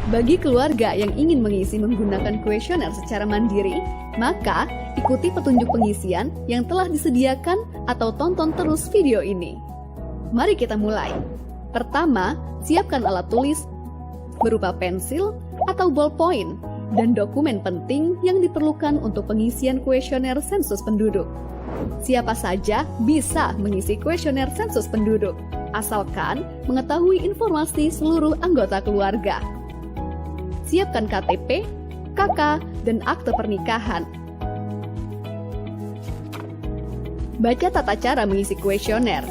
Bagi keluarga yang ingin mengisi menggunakan kuesioner secara mandiri, maka ikuti petunjuk pengisian yang telah disediakan atau tonton terus video ini. Mari kita mulai. Pertama, siapkan alat tulis berupa pensil atau ballpoint dan dokumen penting yang diperlukan untuk pengisian kuesioner sensus penduduk. Siapa saja bisa mengisi kuesioner sensus penduduk, asalkan mengetahui informasi seluruh anggota keluarga. Siapkan KTP, KK, dan akte pernikahan. Baca tata cara mengisi kuesioner.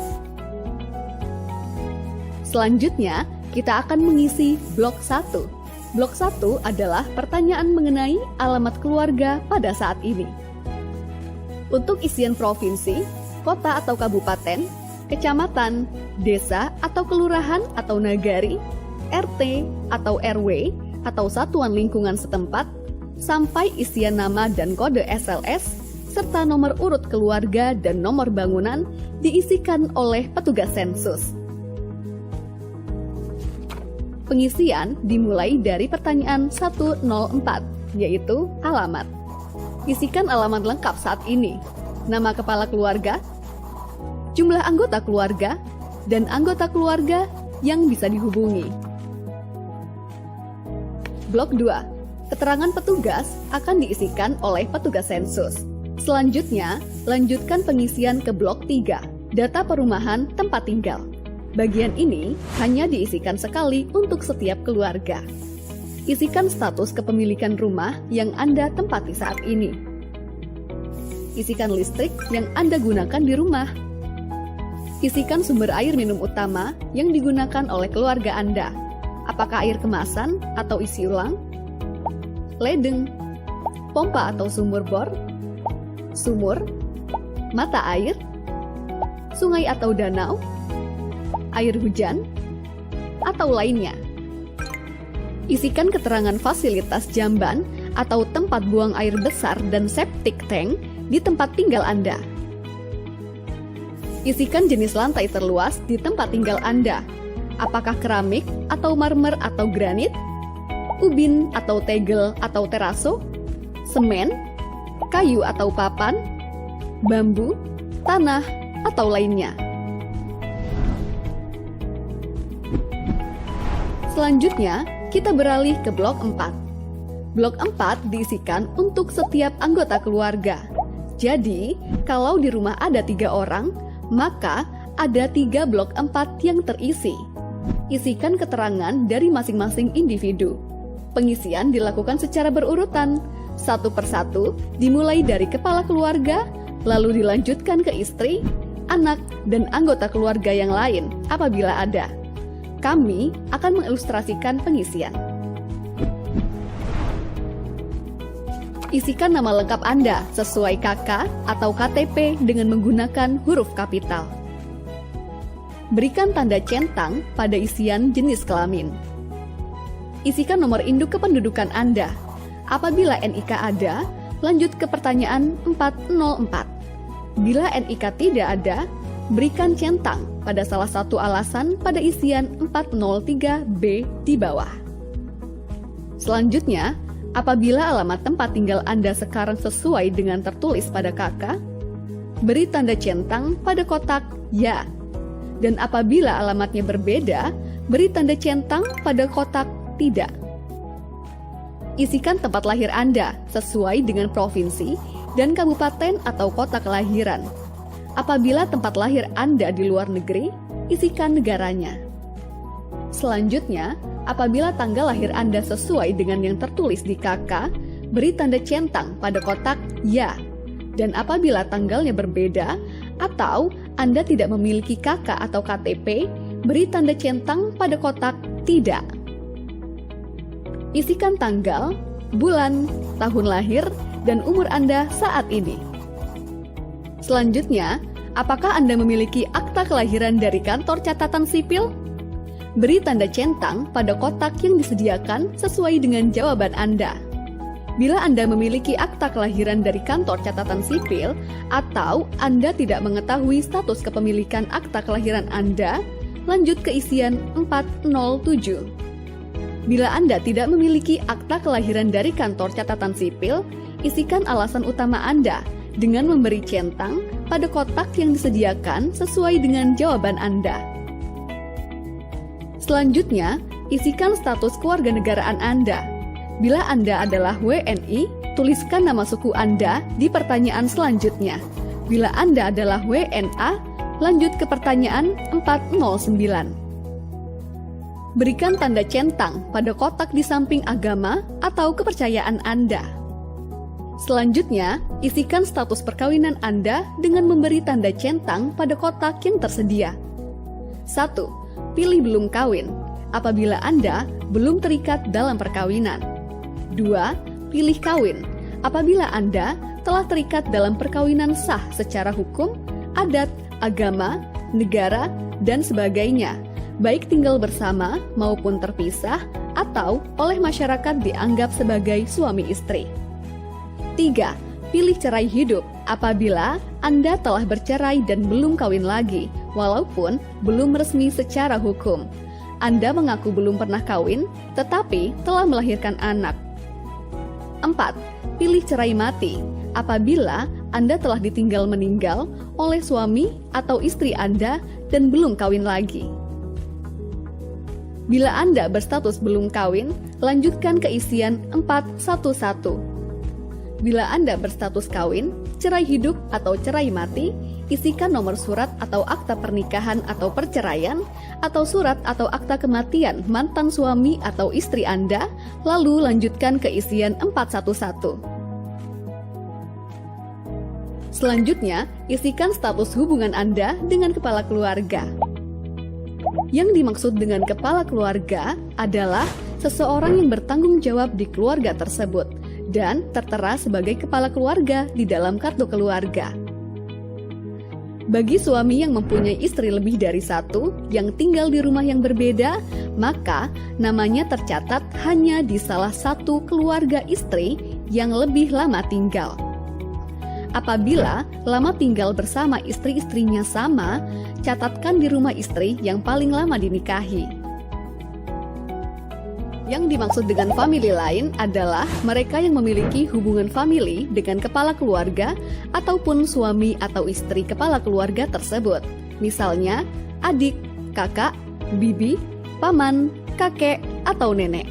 Selanjutnya, kita akan mengisi blok 1. Blok 1 adalah pertanyaan mengenai alamat keluarga pada saat ini. Untuk isian provinsi, kota atau kabupaten, kecamatan, desa atau kelurahan atau nagari, RT atau RW, atau satuan lingkungan setempat, sampai isian nama dan kode SLS, serta nomor urut keluarga dan nomor bangunan diisikan oleh petugas sensus. Pengisian dimulai dari pertanyaan 104, yaitu alamat. Isikan alamat lengkap saat ini, nama kepala keluarga, jumlah anggota keluarga, dan anggota keluarga yang bisa dihubungi. Blok 2. Keterangan petugas akan diisikan oleh petugas sensus. Selanjutnya, lanjutkan pengisian ke blok 3, data perumahan tempat tinggal. Bagian ini hanya diisikan sekali untuk setiap keluarga. Isikan status kepemilikan rumah yang Anda tempati saat ini. Isikan listrik yang Anda gunakan di rumah. Isikan sumber air minum utama yang digunakan oleh keluarga Anda. Apakah air kemasan atau isi ulang? Ledeng, pompa atau sumur bor, sumur, mata air, sungai atau danau, air hujan, atau lainnya. Isikan keterangan fasilitas jamban atau tempat buang air besar dan septic tank di tempat tinggal Anda. Isikan jenis lantai terluas di tempat tinggal Anda. Apakah keramik atau marmer atau granit, ubin atau tegel atau teraso, semen, kayu atau papan, bambu, tanah, atau lainnya. Selanjutnya, kita beralih ke blok 4. Blok 4 diisikan untuk setiap anggota keluarga. Jadi, kalau di rumah ada 3 orang, maka ada 3 blok 4 yang terisi. Isikan keterangan dari masing-masing individu. Pengisian dilakukan secara berurutan, satu persatu, dimulai dari kepala keluarga, lalu dilanjutkan ke istri, anak, dan anggota keluarga yang lain apabila ada. Kami akan mengilustrasikan pengisian. Isikan nama lengkap Anda sesuai KK atau KTP dengan menggunakan huruf kapital. Berikan tanda centang pada isian jenis kelamin. Isikan nomor induk kependudukan Anda. Apabila NIK ada, lanjut ke pertanyaan 404. Bila NIK tidak ada, berikan centang pada salah satu alasan pada isian 403B di bawah. Selanjutnya, apabila alamat tempat tinggal Anda sekarang sesuai dengan tertulis pada KK, beri tanda centang pada kotak Ya. Dan apabila alamatnya berbeda, beri tanda centang pada kotak Tidak. Isikan tempat lahir Anda sesuai dengan provinsi dan kabupaten atau kota kelahiran. Apabila tempat lahir Anda di luar negeri, isikan negaranya. Selanjutnya, apabila tanggal lahir Anda sesuai dengan yang tertulis di KK, beri tanda centang pada kotak Ya. Dan apabila tanggalnya berbeda atau Anda tidak memiliki KK atau KTP, beri tanda centang pada kotak Tidak. Isikan tanggal, bulan, tahun lahir, dan umur Anda saat ini. Selanjutnya, apakah Anda memiliki akta kelahiran dari kantor catatan sipil? Beri tanda centang pada kotak yang disediakan sesuai dengan jawaban Anda. Bila Anda memiliki akta kelahiran dari kantor catatan sipil atau Anda tidak mengetahui status kepemilikan akta kelahiran Anda, lanjut ke isian 407. Bila Anda tidak memiliki akta kelahiran dari kantor catatan sipil, isikan alasan utama Anda dengan memberi centang pada kotak yang disediakan sesuai dengan jawaban Anda. Selanjutnya, isikan status kewarganegaraan Anda. Bila Anda adalah WNI, tuliskan nama suku Anda di pertanyaan selanjutnya. Bila Anda adalah WNA, lanjut ke pertanyaan 409. Berikan tanda centang pada kotak di samping agama atau kepercayaan Anda. Selanjutnya, isikan status perkawinan Anda dengan memberi tanda centang pada kotak yang tersedia. 1. Pilih belum kawin, apabila Anda belum terikat dalam perkawinan. 2. Pilih kawin, apabila Anda telah terikat dalam perkawinan sah secara hukum, adat, agama, negara, dan sebagainya, baik tinggal bersama maupun terpisah atau oleh masyarakat dianggap sebagai suami istri. 3. Pilih cerai hidup apabila Anda telah bercerai dan belum kawin lagi, walaupun belum resmi secara hukum. Anda mengaku belum pernah kawin, tetapi telah melahirkan anak. 4. Pilih cerai mati apabila Anda telah ditinggal meninggal oleh suami atau istri Anda dan belum kawin lagi. Bila Anda berstatus belum kawin, lanjutkan ke isian 411. Bila Anda berstatus kawin, cerai hidup atau cerai mati, isikan nomor surat atau akta pernikahan atau perceraian, atau surat atau akta kematian mantan suami atau istri Anda, lalu lanjutkan ke isian 411. Selanjutnya, isikan status hubungan Anda dengan kepala keluarga. Yang dimaksud dengan kepala keluarga adalah seseorang yang bertanggung jawab di keluarga tersebut dan tertera sebagai kepala keluarga di dalam kartu keluarga. Bagi suami yang mempunyai istri lebih dari satu yang tinggal di rumah yang berbeda, maka namanya tercatat hanya di salah satu keluarga istri yang lebih lama tinggal. Apabila lama tinggal bersama istri-istrinya sama, catatkan di rumah istri yang paling lama dinikahi. Yang dimaksud dengan famili lain adalah mereka yang memiliki hubungan famili dengan kepala keluarga ataupun suami atau istri kepala keluarga tersebut. Misalnya, adik, kakak, bibi, paman, kakek, atau nenek.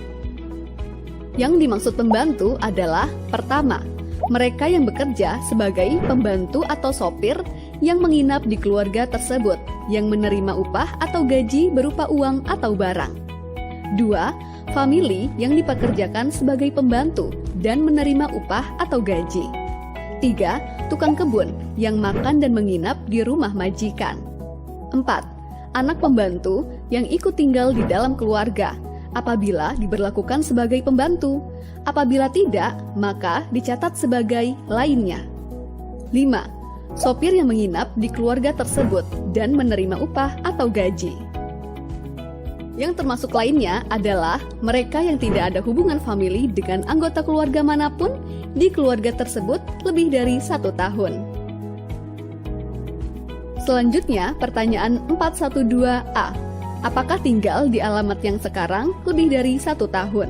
Yang dimaksud pembantu adalah pertama, mereka yang bekerja sebagai pembantu atau sopir yang menginap di keluarga tersebut, yang menerima upah atau gaji berupa uang atau barang. 2. Famili yang dipekerjakan sebagai pembantu dan menerima upah atau gaji. 3. Tukang kebun yang makan dan menginap di rumah majikan. 4. Anak pembantu yang ikut tinggal di dalam keluarga apabila diberlakukan sebagai pembantu. Apabila tidak, maka dicatat sebagai lainnya. 5. Sopir yang menginap di keluarga tersebut dan menerima upah atau gaji. Yang termasuk lainnya adalah mereka yang tidak ada hubungan famili dengan anggota keluarga manapun di keluarga tersebut lebih dari 1 tahun. Selanjutnya, pertanyaan 412A. Apakah tinggal di alamat yang sekarang lebih dari 1 tahun?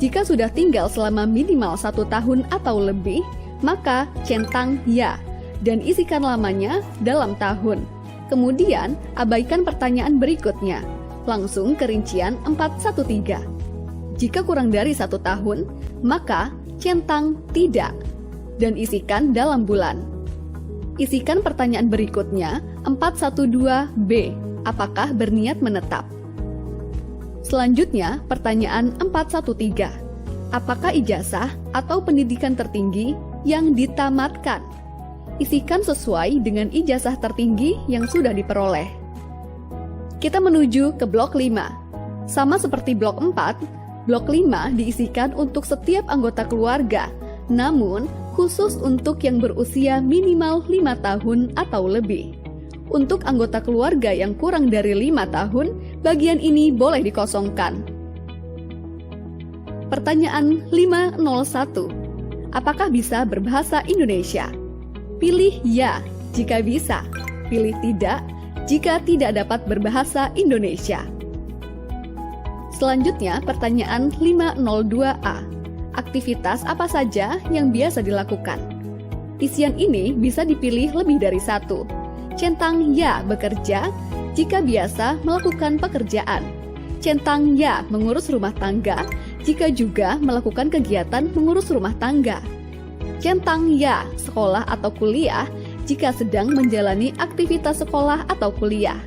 Jika sudah tinggal selama minimal 1 tahun atau lebih, maka centang ya dan isikan lamanya dalam tahun. Kemudian, abaikan pertanyaan berikutnya. Langsung ke rincian 413. Jika kurang dari 1 tahun, maka centang tidak dan isikan dalam bulan. Isikan pertanyaan berikutnya 412B. Apakah berniat menetap? Selanjutnya, pertanyaan 413. Apakah ijazah atau pendidikan tertinggi yang ditamatkan? Isikan sesuai dengan ijazah tertinggi yang sudah diperoleh. Kita menuju ke blok 5. Sama seperti blok 4, blok 5 diisikan untuk setiap anggota keluarga, namun khusus untuk yang berusia minimal 5 tahun atau lebih. Untuk anggota keluarga yang kurang dari 5 tahun, bagian ini boleh dikosongkan. Pertanyaan 501. Apakah bisa berbahasa Indonesia? Pilih ya jika bisa, pilih tidak jika tidak dapat berbahasa Indonesia. Selanjutnya, pertanyaan 502A. Aktivitas apa saja yang biasa dilakukan? Isian ini bisa dipilih lebih dari satu. Centang ya bekerja jika biasa melakukan pekerjaan. Centang ya mengurus rumah tangga jika juga melakukan kegiatan mengurus rumah tangga. Centang ya sekolah atau kuliah jika sedang menjalani aktivitas sekolah atau kuliah.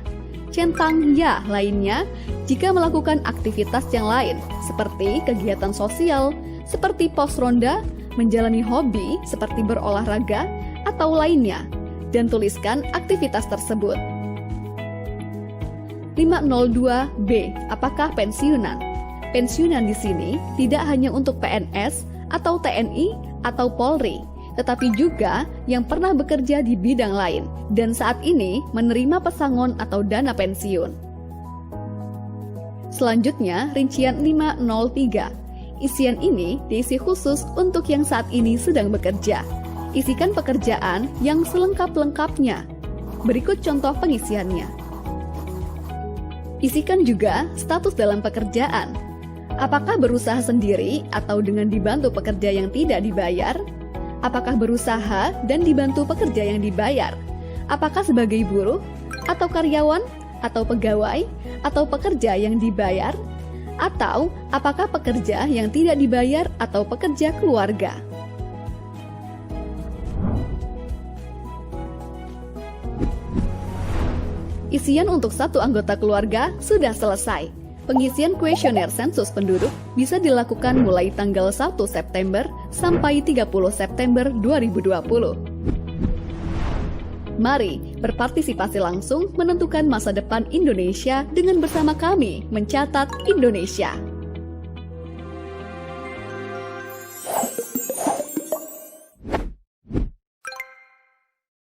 Centang ya lainnya jika melakukan aktivitas yang lain seperti kegiatan sosial, seperti pos ronda, menjalani hobi seperti berolahraga, atau lainnya, dan tuliskan aktivitas tersebut. 502B. Apakah pensiunan? Pensiunan di sini tidak hanya untuk PNS atau TNI atau Polri, tetapi juga yang pernah bekerja di bidang lain dan saat ini menerima pesangon atau dana pensiun. Selanjutnya, rincian 503. Isian ini diisi khusus untuk yang saat ini sedang bekerja. Isikan pekerjaan yang selengkap-lengkapnya. Berikut contoh pengisiannya. Isikan juga status dalam pekerjaan. Apakah berusaha sendiri atau dengan dibantu pekerja yang tidak dibayar? Apakah berusaha dan dibantu pekerja yang dibayar? Apakah sebagai buruh, atau karyawan, atau pegawai, atau pekerja yang dibayar? Atau apakah pekerja yang tidak dibayar atau pekerja keluarga? Isian untuk satu anggota keluarga sudah selesai. Pengisian kuesioner sensus penduduk bisa dilakukan mulai tanggal 1 September sampai 30 September 2020. Mari berpartisipasi langsung menentukan masa depan Indonesia dengan bersama kami mencatat Indonesia.